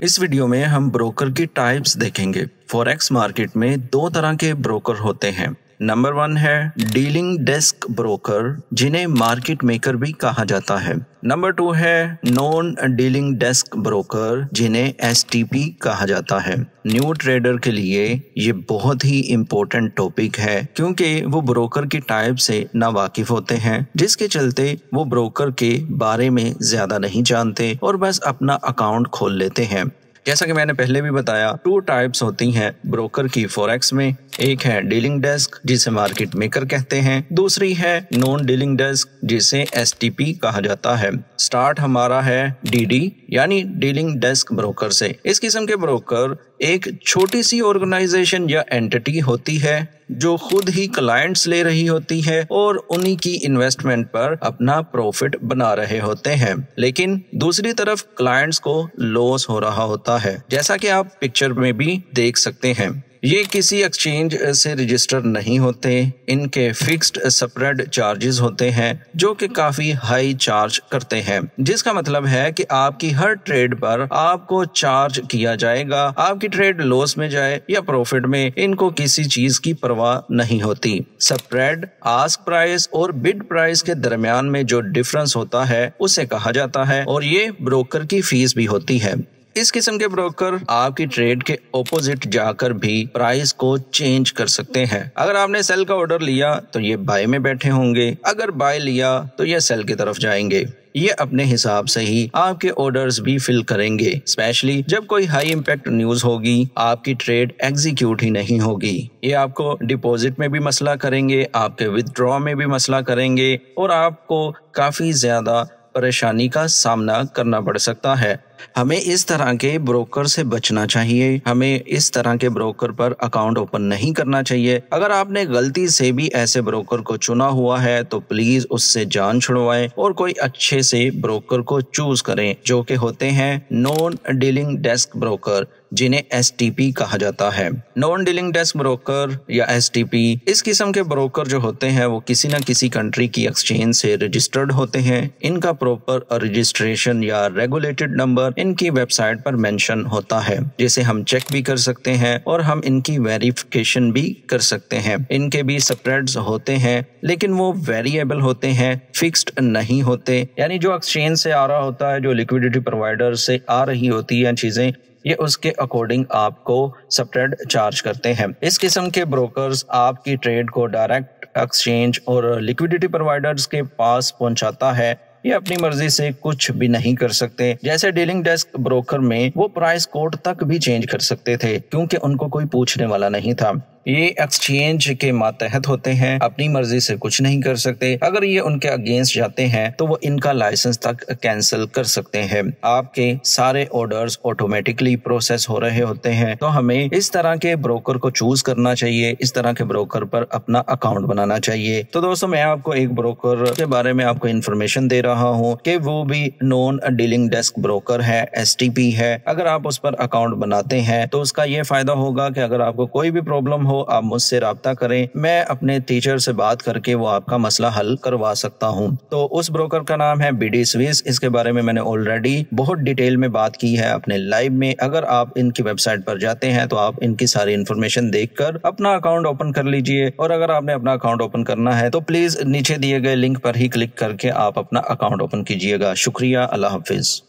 इस वीडियो में हम ब्रोकर की टाइप्स देखेंगे। फॉरेक्स मार्केट में दो तरह के ब्रोकर होते हैं। नंबर 1 है डीलिंग डेस्क ब्रोकर, जिन्हें मार्केट मेकर भी कहा जाता है। नंबर 2 है नॉन डीलिंग डेस्क ब्रोकर, जिन्हें एसटीपी कहा जाता है। न्यू ट्रेडर के लिए ये बहुत ही इम्पोर्टेंट टॉपिक है, क्योंकि वो ब्रोकर की टाइप से ना वाकिफ होते हैं, जिसके चलते वो ब्रोकर के बारे में ज्यादा नहीं जानते और बस अपना अकाउंट खोल लेते हैं। जैसा कि मैंने पहले भी बताया, 2 टाइप्स होती हैं ब्रोकर की फॉरेक्स में। एक है डीलिंग डेस्क, जिसे मार्केट मेकर कहते हैं। दूसरी है नॉन डीलिंग डेस्क, जिसे एसटीपी कहा जाता है। स्टार्ट हमारा है डीडी यानी डीलिंग डेस्क ब्रोकर से। इस किस्म के ब्रोकर एक छोटी सी ऑर्गेनाइजेशन या एंटिटी होती है जो खुद ही क्लाइंट्स ले रही होती है और उन्हीं की इन्वेस्टमेंट पर अपना प्रॉफिट बना रहे होते हैं, लेकिन दूसरी तरफ क्लाइंट्स को लॉस हो रहा होता है, जैसा कि आप पिक्चर में भी देख सकते हैं। ये किसी एक्सचेंज से रजिस्टर नहीं होते। इनके फिक्स्ड स्प्रेड चार्जेस होते हैं जो कि काफी हाई चार्ज करते हैं, जिसका मतलब है कि आपकी हर ट्रेड पर आपको चार्ज किया जाएगा। आपकी ट्रेड लॉस में जाए या प्रॉफिट में, इनको किसी चीज की परवाह नहीं होती। स्प्रेड आस्क प्राइस और बिड प्राइस के दरमियान में जो डिफरेंस होता है उसे कहा जाता है, और ये ब्रोकर की फीस भी होती है। इस किस्म के ब्रोकर आपकी ट्रेड के ऑपोजिट जाकर भी प्राइस को चेंज कर सकते हैं। अगर आपने सेल का ऑर्डर लिया तो ये बाय में बैठे होंगे, अगर बाय लिया तो ये सेल की तरफ जाएंगे। ये अपने हिसाब से ही आपके ऑर्डर्स भी फिल करेंगे, स्पेशली जब कोई हाई इम्पैक्ट न्यूज होगी, आपकी ट्रेड एग्जीक्यूट ही नहीं होगी। ये आपको डिपॉजिट में भी मसला करेंगे, आपके विथड्रॉ में भी मसला करेंगे और आपको काफी ज्यादा परेशानी का सामना करना पड़ सकता है। हमें इस तरह के ब्रोकर से बचना चाहिए। हमें इस तरह के ब्रोकर पर अकाउंट ओपन नहीं करना चाहिए। अगर आपने गलती से भी ऐसे ब्रोकर को चुना हुआ है तो प्लीज उससे जान छुड़वाएं और कोई अच्छे से ब्रोकर को चूज करें, जो कि होते हैं नॉन डीलिंग डेस्क ब्रोकर, जिन्हें एसटीपी कहा जाता है। नॉन डीलिंग डेस्क ब्रोकर या एसटीपी, इस किस्म के ब्रोकर जो होते हैं वो किसी न किसी कंट्री की एक्सचेंज से रजिस्टर्ड होते हैं। इनका प्रॉपर रजिस्ट्रेशन या रेगुलेटेड नंबर इनकी वेबसाइट पर मेंशन होता है, जिसे हम चेक भी कर सकते हैं और हम इनकी वेरिफिकेशन भी कर सकते हैं। इनके भी स्प्रेड्स होते हैं, लेकिन वो वेरिएबल होते हैं, फिक्स्ड नहीं होते। यानी जो एक्सचेंज से आ रहा होता है, जो लिक्विडिटी प्रोवाइडर से आ रही होती है चीजें, ये उसके अकॉर्डिंग आपको स्प्रेड चार्ज करते हैं। इस किस्म के ब्रोकर्स आपकी ट्रेड को डायरेक्ट एक्सचेंज और लिक्विडिटी प्रोवाइडर्स के पास पहुंचाता है। ये अपनी मर्जी से कुछ भी नहीं कर सकते। जैसे डीलिंग डेस्क ब्रोकर में वो प्राइस कोड तक भी चेंज कर सकते थे, क्योंकि उनको कोई पूछने वाला नहीं था। ये एक्सचेंज के मातहत होते हैं, अपनी मर्जी से कुछ नहीं कर सकते। अगर ये उनके अगेंस्ट जाते हैं तो वो इनका लाइसेंस तक कैंसिल कर सकते हैं। आपके सारे ऑर्डर्स ऑटोमेटिकली प्रोसेस हो रहे होते हैं। तो हमें इस तरह के ब्रोकर को चूज करना चाहिए, इस तरह के ब्रोकर पर अपना अकाउंट बनाना चाहिए। तो दोस्तों, मैं आपको एक ब्रोकर के बारे में आपको इन्फॉर्मेशन दे रहा हूँ कि वो भी नॉन डीलिंग डेस्क ब्रोकर है, एसटीपी है। अगर आप उस पर अकाउंट बनाते हैं तो उसका ये फायदा होगा कि अगर आपको कोई भी प्रॉब्लम आप मुझसे राब्ता करें, मैं अपने टीचर से बात करके वो आपका मसला हल करवा सकता हूं। तो उस ब्रोकर का नाम है बीडी स्विस। इसके बारे में मैंने ऑलरेडी बहुत डिटेल में बात की है अपने लाइव में। अगर आप इनकी वेबसाइट पर जाते हैं तो आप इनकी सारी इन्फॉर्मेशन देखकर अपना अकाउंट ओपन कर लीजिए। और अगर आपने अपना अकाउंट ओपन करना है तो प्लीज नीचे दिए गए लिंक पर ही क्लिक करके आप अपना अकाउंट ओपन कीजिएगा। शुक्रिया, अल्लाह हाफिज।